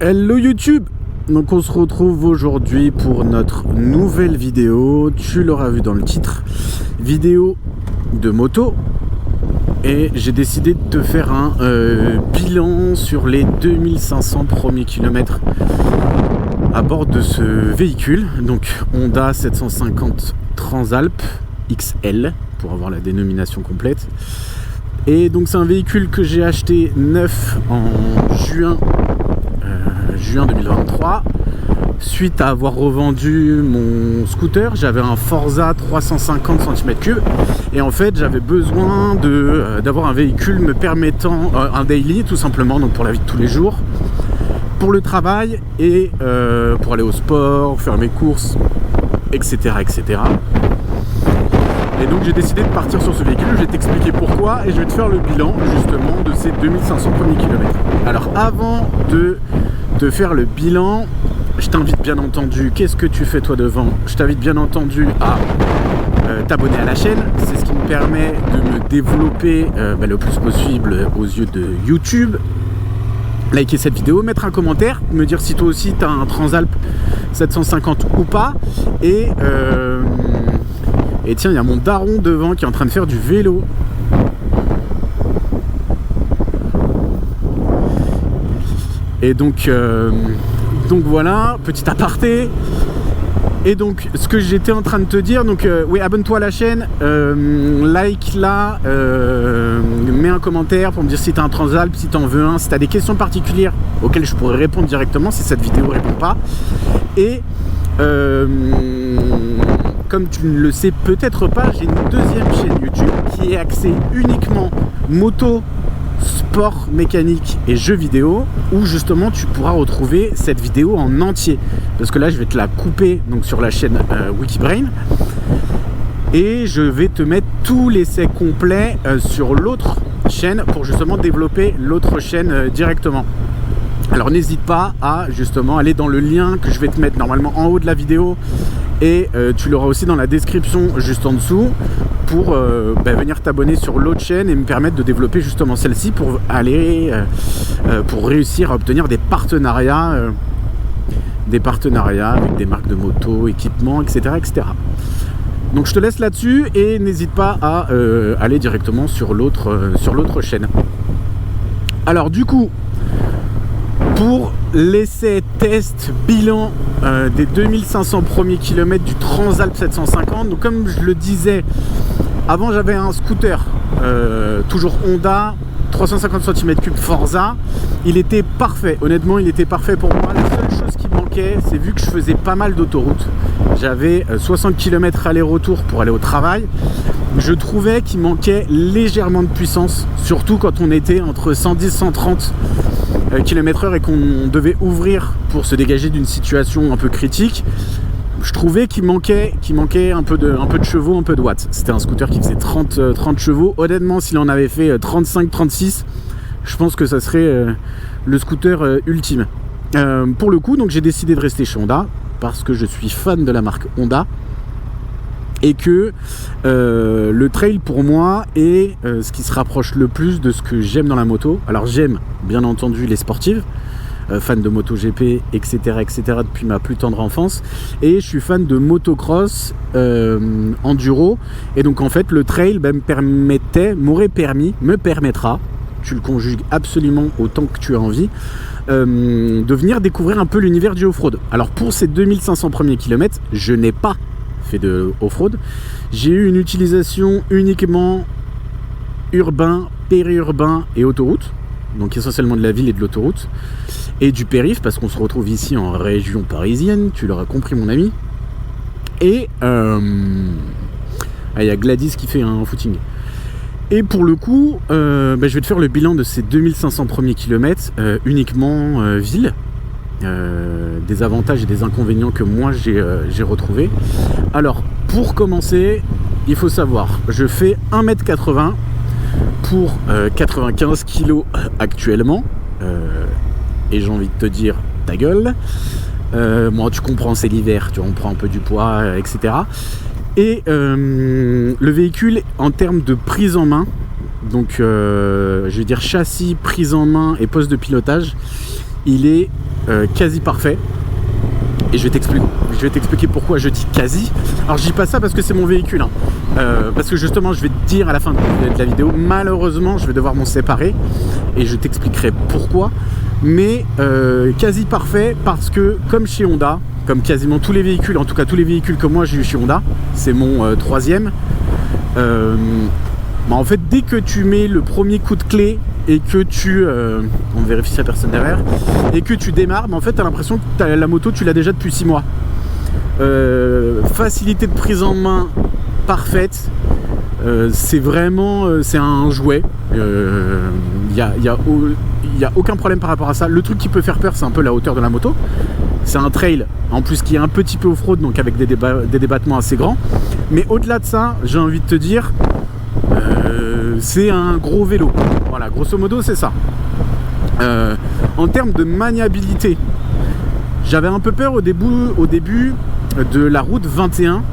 Hello YouTube. Donc on se retrouve aujourd'hui pour notre nouvelle vidéo. Tu l'auras vu dans le titre, vidéo de moto. Et j'ai décidé de te faire un bilan sur les 2500 premiers kilomètres à bord de ce véhicule. Donc Honda 750 Transalp XL pour avoir la dénomination complète. Et donc c'est un véhicule que j'ai acheté neuf en juin 2023 suite à avoir revendu mon scooter. J'avais un Forza 350 cm3 et en fait j'avais besoin d'avoir un véhicule me permettant un daily tout simplement, donc pour la vie de tous les jours, pour le travail et pour aller au sport, faire mes courses, etc. Et donc j'ai décidé de partir sur ce véhicule. Je vais t'expliquer pourquoi et je vais te faire le bilan justement de ces 2500 premiers kilomètres. Alors avant de te faire le bilan, je t'invite bien entendu, qu'est-ce que tu fais toi devant? Je t'invite bien entendu à t'abonner à la chaîne. C'est ce qui me permet de me développer le plus possible aux yeux de YouTube. Liker cette vidéo, mettre un commentaire, me dire si toi aussi tu as un Transalp 750 ou pas. Et tiens, il y a mon daron devant qui est en train de faire du vélo. Et donc voilà, petit aparté. Et donc ce que j'étais en train de te dire, donc oui, abonne-toi à la chaîne, like là, mets un commentaire pour me dire si tu as un Transalp, si tu en veux un, si tu as des questions particulières auxquelles je pourrais répondre directement si cette vidéo ne répond pas. Et comme tu ne le sais peut-être pas, j'ai une deuxième chaîne YouTube qui est axée uniquement moto, sport, mécanique et jeux vidéo, où justement tu pourras retrouver cette vidéo en entier. Parce que là je vais te la couper donc sur la chaîne Wikibrain et je vais te mettre tous l'essai complet sur l'autre chaîne pour justement développer l'autre chaîne directement. Alors n'hésite pas à justement aller dans le lien que je vais te mettre normalement en haut de la vidéo et tu l'auras aussi dans la description juste en dessous pour venir t'abonner sur l'autre chaîne et me permettre de développer justement celle-ci pour aller pour réussir à obtenir des partenariats avec des marques de moto, équipements, etc. Donc je te laisse là-dessus et n'hésite pas à aller directement sur l'autre chaîne. Alors du coup, pour l'essai test bilan des 2500 premiers kilomètres du Transalp 750, donc comme je le disais, avant j'avais un scooter, toujours Honda, 350 cm3 Forza. Il était parfait, honnêtement il était parfait pour moi. La seule chose qui manquait, c'est vu que je faisais pas mal d'autoroutes, j'avais 60 km aller-retour pour aller au travail, je trouvais qu'il manquait légèrement de puissance, surtout quand on était entre 110-130 km/h et qu'on devait ouvrir pour se dégager d'une situation un peu critique. Je trouvais qu'il manquait un peu de chevaux, un peu de watts. C'était un scooter qui faisait 30 chevaux. Honnêtement, s'il en avait fait 35-36, je pense que ça serait le scooter ultime. Pour le coup, donc j'ai décidé de rester chez Honda parce que je suis fan de la marque Honda et que le trail pour moi est ce qui se rapproche le plus de ce que j'aime dans la moto. Alors j'aime bien entendu les sportives, fan de MotoGP, etc. depuis ma plus tendre enfance, et je suis fan de motocross, enduro, et donc en fait le trail me permettra, tu le conjugues absolument autant que tu as envie, de venir découvrir un peu l'univers du off-road. Alors pour ces 2500 premiers kilomètres, je n'ai pas fait de off-road, j'ai eu une utilisation uniquement urbain, périurbain et autoroute, donc essentiellement de la ville et de l'autoroute, et du périph', parce qu'on se retrouve ici en région parisienne, tu l'auras compris mon ami. Et il y a Gladys qui fait un footing. Et pour le coup, je vais te faire le bilan de ces 2500 premiers kilomètres uniquement ville. Des avantages et des inconvénients que moi j'ai retrouvés. Alors pour commencer, il faut savoir, je fais 1m80 pour 95 kg actuellement, et j'ai envie de te dire ta gueule. Moi tu comprends, c'est l'hiver, tu vois, on prend un peu du poids, etc. Et le véhicule en termes de prise en main, donc je vais dire châssis, prise en main et poste de pilotage, il est quasi parfait. Et je vais t'expliquer pourquoi je dis quasi. Alors je dis pas ça parce que c'est mon véhicule, hein. Parce que justement je vais te dire à la fin de la vidéo, malheureusement je vais devoir m'en séparer et je t'expliquerai pourquoi. Mais quasi parfait parce que comme chez Honda, comme quasiment tous les véhicules, en tout cas tous les véhicules que moi j'ai eu chez Honda, c'est mon troisième, en fait dès que tu mets le premier coup de clé et que tu, on vérifie si la personne derrière, et que tu démarres, en fait tu as l'impression que la moto tu l'as déjà depuis 6 mois. Facilité de prise en main parfaite, c'est vraiment c'est un jouet, y a aucun problème par rapport à ça. Le truc qui peut faire peur, c'est un peu la hauteur de la moto. C'est un trail en plus qui est un petit peu off-road, donc avec des débattements assez grands, mais au-delà de ça, j'ai envie de te dire, c'est un gros vélo. Voilà, grosso modo c'est ça. En termes de maniabilité, j'avais un peu peur au début de la route 21,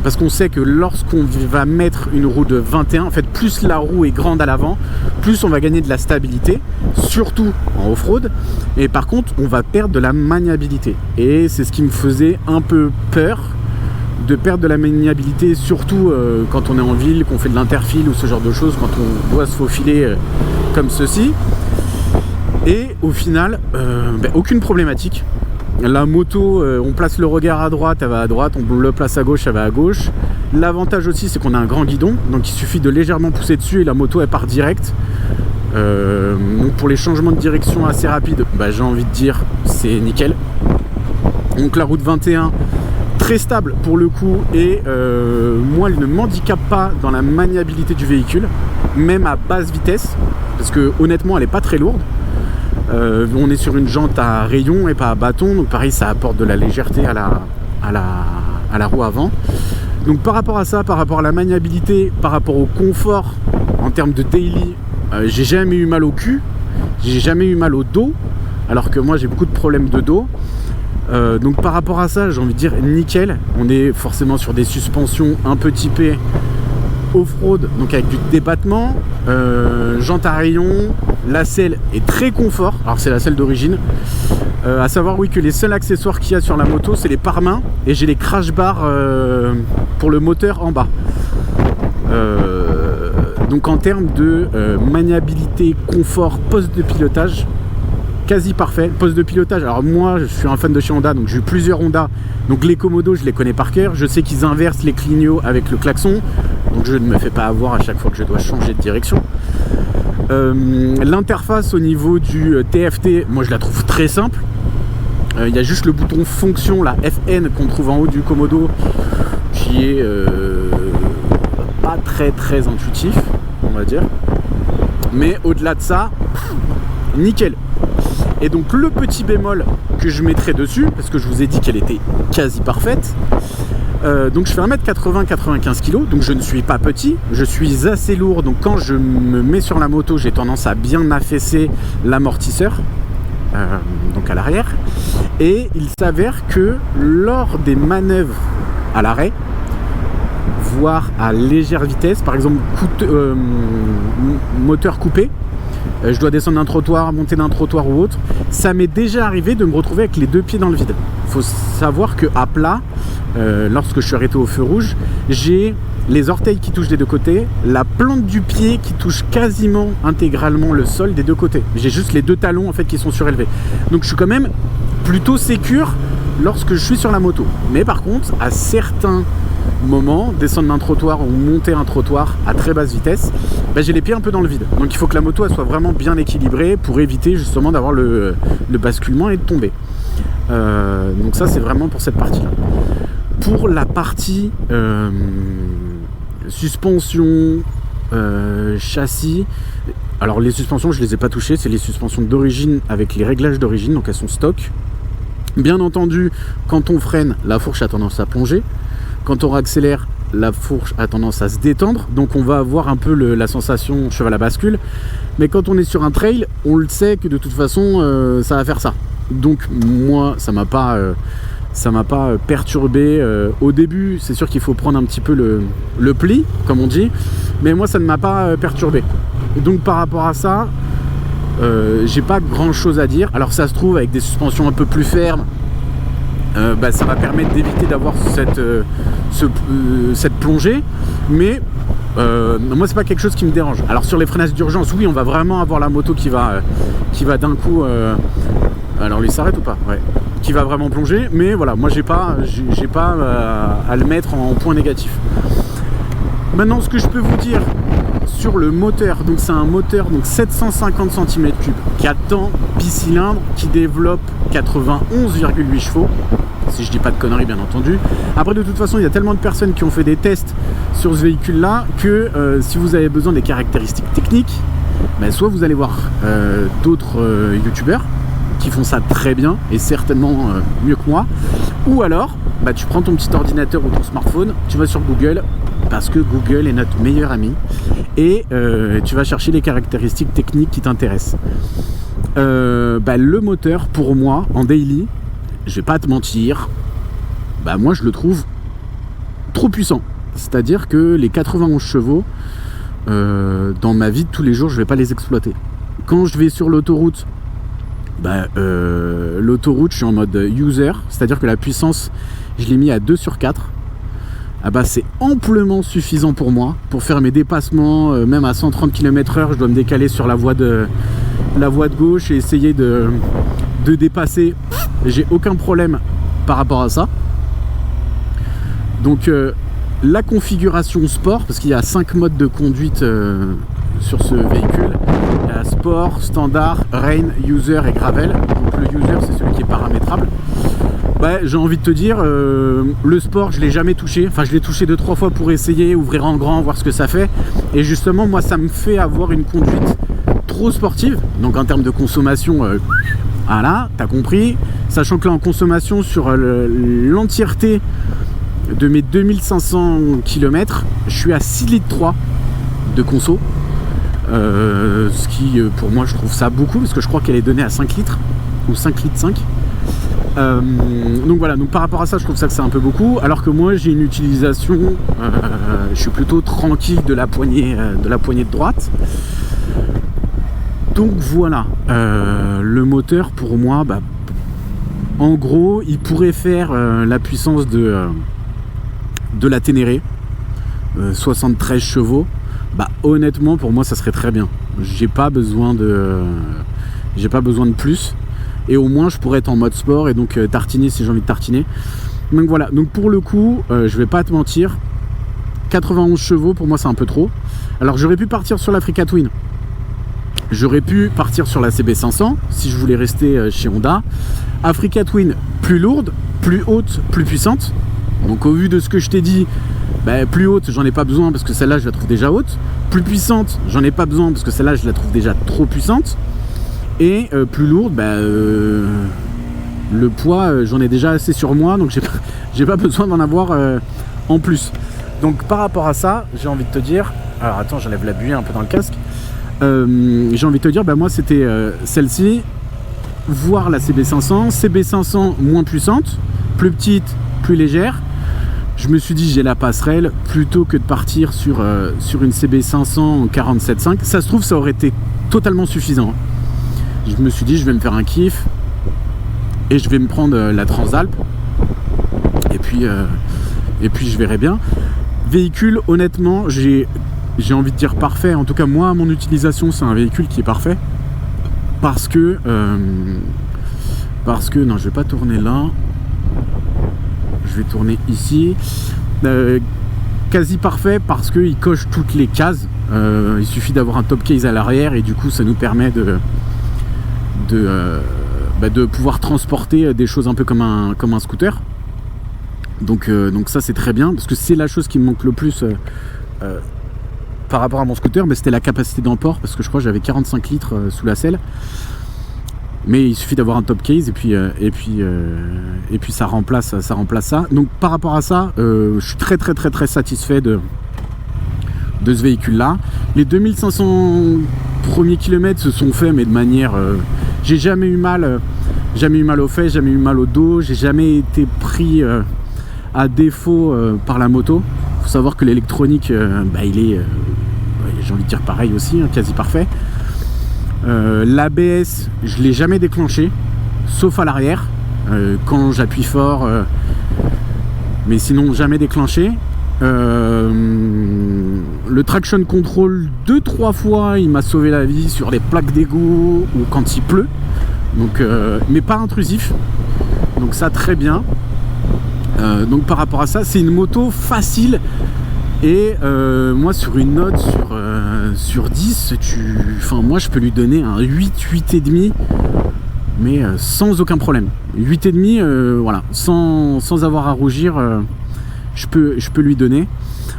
parce qu'on sait que lorsqu'on va mettre une roue de 21, en fait plus la roue est grande à l'avant, plus on va gagner de la stabilité, surtout en off-road, et par contre on va perdre de la maniabilité, et c'est ce qui me faisait un peu peur, de perdre de la maniabilité, surtout quand on est en ville, qu'on fait de l'interfile ou ce genre de choses, quand on doit se faufiler comme ceci. Et au final, aucune problématique. La moto, on place le regard à droite, elle va à droite, on le place à gauche, elle va à gauche. L'avantage aussi, c'est qu'on a un grand guidon, donc il suffit de légèrement pousser dessus et la moto elle part direct. Donc pour les changements de direction assez rapides, j'ai envie de dire c'est nickel. Donc la route 21, très stable pour le coup, et moi elle ne m'handicape pas dans la maniabilité du véhicule, même à basse vitesse, parce que honnêtement elle n'est pas très lourde. On est sur une jante à rayon et pas à bâton, donc pareil ça apporte de la légèreté à la roue avant. Donc par rapport à ça, par rapport à la maniabilité, par rapport au confort en termes de daily, j'ai jamais eu mal au cul, j'ai jamais eu mal au dos, alors que moi j'ai beaucoup de problèmes de dos. Donc par rapport à ça, j'ai envie de dire nickel. On est forcément sur des suspensions un peu typées off-road, donc avec du débattement, jante à rayon, la selle est très confort. Alors c'est la selle d'origine. À savoir oui que les seuls accessoires qu'il y a sur la moto, c'est les pare-mains, et j'ai les crash bars pour le moteur en bas. Donc en termes de maniabilité, confort, poste de pilotage, quasi parfait. Poste de pilotage, alors moi je suis un fan de chez Honda, donc j'ai eu plusieurs Honda, donc les Komodo je les connais par cœur, je sais qu'ils inversent les clignots avec le klaxon, donc je ne me fais pas avoir à chaque fois que je dois changer de direction. L'interface au niveau du TFT, moi je la trouve très simple. Il y a juste le bouton fonction, la FN, qu'on trouve en haut du Komodo, qui est pas très intuitif, on va dire, mais au-delà de ça, nickel. Et donc le petit bémol que je mettrai dessus, parce que je vous ai dit qu'elle était quasi parfaite, donc je fais 1m80, 95 kg, donc je ne suis pas petit, je suis assez lourd, donc quand je me mets sur la moto, j'ai tendance à bien affaisser l'amortisseur, donc à l'arrière, et il s'avère que lors des manœuvres à l'arrêt, voire à légère vitesse, par exemple moteur coupé, je dois descendre d'un trottoir, monter d'un trottoir ou autre, ça m'est déjà arrivé de me retrouver avec les deux pieds dans le vide. Il faut savoir qu'à plat, lorsque je suis arrêté au feu rouge, j'ai les orteils qui touchent des deux côtés, la plante du pied qui touche quasiment intégralement le sol des deux côtés. J'ai juste les deux talons en fait qui sont surélevés. Donc je suis quand même plutôt sécure lorsque je suis sur la moto. Mais par contre, à certains moments, descendre d'un trottoir ou monter un trottoir à très basse vitesse, j'ai les pieds un peu dans le vide. Donc il faut que la moto elle soit vraiment bien équilibrée pour éviter justement d'avoir le basculement et de tomber. Donc ça c'est vraiment pour cette partie-là. Pour la partie suspension, châssis, alors les suspensions je les ai pas touchées, c'est les suspensions d'origine avec les réglages d'origine, donc elles sont stock. Bien entendu, quand on freine, la fourche a tendance à plonger. Quand on accélère, la fourche a tendance à se détendre, donc on va avoir un peu la sensation cheval à bascule. Mais quand on est sur un trail, on le sait que de toute façon, ça va faire ça. Donc moi, ça m'a pas perturbé. Au début, c'est sûr qu'il faut prendre un petit peu le pli, comme on dit, mais moi, ça ne m'a pas perturbé. Donc par rapport à ça, j'ai pas grand chose à dire. Alors ça se trouve avec des suspensions un peu plus fermes, ça va permettre d'éviter d'avoir cette plongée, mais moi c'est pas quelque chose qui me dérange. Alors sur les freinages d'urgence, oui, on va vraiment avoir la moto qui va d'un coup alors lui s'arrête ou pas, ouais, qui va vraiment plonger, mais voilà, moi j'ai pas à le mettre en point négatif. Maintenant, ce que je peux vous dire sur le moteur, donc c'est un moteur donc 750 cm3 4 temps bicylindre qui développe 91,8 chevaux, si je dis pas de conneries bien entendu. Après, de toute façon, il y a tellement de personnes qui ont fait des tests sur ce véhicule là que si vous avez besoin des caractéristiques techniques, soit vous allez voir d'autres youtubeurs qui font ça très bien et certainement mieux que moi, ou alors tu prends ton petit ordinateur ou ton smartphone, tu vas sur Google, parce que Google est notre meilleur ami, et tu vas chercher les caractéristiques techniques qui t'intéressent. Le moteur, pour moi, en daily, je vais pas te mentir, moi je le trouve trop puissant. C'est-à-dire que les 91 chevaux, dans ma vie de tous les jours, je vais pas les exploiter. Quand je vais sur l'autoroute, l'autoroute, je suis en mode user, c'est-à-dire que la puissance, je l'ai mis à 2 sur 4. C'est amplement suffisant pour moi, pour faire mes dépassements, même à 130 km/h, je dois me décaler sur la voie de gauche et essayer de dépasser. J'ai aucun problème par rapport à ça. Donc la configuration sport, parce qu'il y a 5 modes de conduite sur ce véhicule. Il y a sport, standard, rain, user et gravel. Donc le user, c'est celui qui est paramétrable. J'ai envie de te dire, le sport, je l'ai jamais touché. Enfin, je l'ai touché 2-3 fois pour essayer, ouvrir en grand, voir ce que ça fait. Et justement, moi, ça me fait avoir une conduite trop sportive. Donc en termes de consommation, voilà, t'as compris. Sachant que là, en consommation, sur l'entièreté de mes 2500 km, je suis à 6,3 litres de conso. Ce qui, pour moi, je trouve ça beaucoup, parce que je crois qu'elle est donnée à 5 litres, ou 5 litres 5. Donc voilà, donc par rapport à ça, je trouve ça que c'est un peu beaucoup, alors que moi j'ai une utilisation, je suis plutôt tranquille de la poignée de droite. Donc voilà, le moteur pour moi, en gros, il pourrait faire la puissance de la Ténéré, 73 chevaux. Honnêtement, pour moi, ça serait très bien. J'ai pas besoin de plus. Et au moins je pourrais être en mode sport et donc tartiner si j'ai envie de tartiner. Donc voilà, donc pour le coup, je vais pas te mentir, 91 chevaux pour moi c'est un peu trop. Alors j'aurais pu partir sur l'Africa Twin, j'aurais pu partir sur la CB500 si je voulais rester chez Honda. Africa Twin, plus lourde, plus haute, plus puissante. Donc au vu de ce que je t'ai dit, plus haute j'en ai pas besoin parce que celle-là je la trouve déjà haute. Plus puissante, j'en ai pas besoin parce que celle-là je la trouve déjà trop puissante. Et plus lourde, le poids, j'en ai déjà assez sur moi, donc j'ai pas besoin d'en avoir en plus. Donc par rapport à ça, j'ai envie de te dire, alors attends, j'enlève la buée un peu dans le casque. J'ai envie de te dire, moi c'était celle-ci, voire la CB500. CB500 moins puissante, plus petite, plus légère. Je me suis dit, j'ai la passerelle, plutôt que de partir sur une CB500 en 47.5. Ça se trouve, ça aurait été totalement suffisant. Je me suis dit, je vais me faire un kiff et je vais me prendre la Transalp et puis je verrai bien. Véhicule, honnêtement, j'ai envie de dire parfait. En tout cas, moi, mon utilisation, c'est un véhicule qui est parfait parce que non, je vais pas tourner là, je vais tourner ici. Quasi parfait parce qu'il coche toutes les cases. Il suffit d'avoir un top case à l'arrière et du coup, ça nous permet de pouvoir transporter des choses un peu comme un scooter. Donc ça c'est très bien, parce que c'est la chose qui me manque le plus par rapport à mon scooter, c'était la capacité d'emport, parce que je crois que j'avais 45 litres sous la selle. Mais il suffit d'avoir un top case et puis ça remplace ça. Donc par rapport à ça, je suis très très très très satisfait de ce véhicule là. Les 2500 premiers kilomètres se sont faits, mais de manière j'ai jamais eu mal aux fesses, jamais eu mal au dos, j'ai jamais été pris à défaut par la moto. Faut savoir que l'électronique il est j'ai envie de dire pareil aussi, quasi parfait. L'ABS, je ne l'ai jamais déclenché, sauf à l'arrière, quand j'appuie fort, mais sinon jamais déclenché. Le traction control 2-3 fois, il m'a sauvé la vie sur les plaques d'égout ou quand il pleut, donc, mais pas intrusif, donc ça très bien. Donc par rapport à ça, c'est une moto facile. Et moi sur une note sur 10, moi je peux lui donner un 8, 8,5, mais sans aucun problème. 8,5, voilà, sans avoir à rougir, je peux lui donner.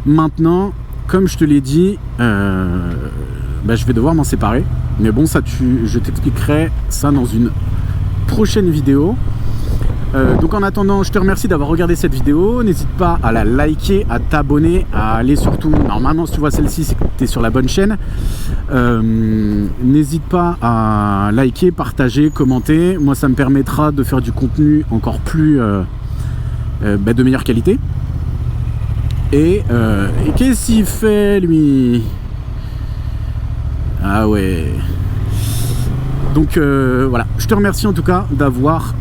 Maintenant, comme je te l'ai dit, je vais devoir m'en séparer. Mais bon, ça je t'expliquerai ça dans une prochaine vidéo. Donc en attendant, je te remercie d'avoir regardé cette vidéo. N'hésite pas à la liker, à t'abonner, à aller surtout, normalement si tu vois celle-ci, c'est que tu es sur la bonne chaîne. N'hésite pas à liker, partager, commenter. Moi ça me permettra de faire du contenu encore plus de meilleure qualité. Et qu'est-ce qu'il fait lui? Ah ouais. Donc voilà, je te remercie en tout cas d'avoir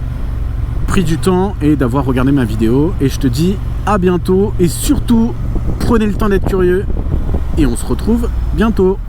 pris du temps et d'avoir regardé ma vidéo, et je te dis à bientôt, et surtout prenez le temps d'être curieux et on se retrouve bientôt.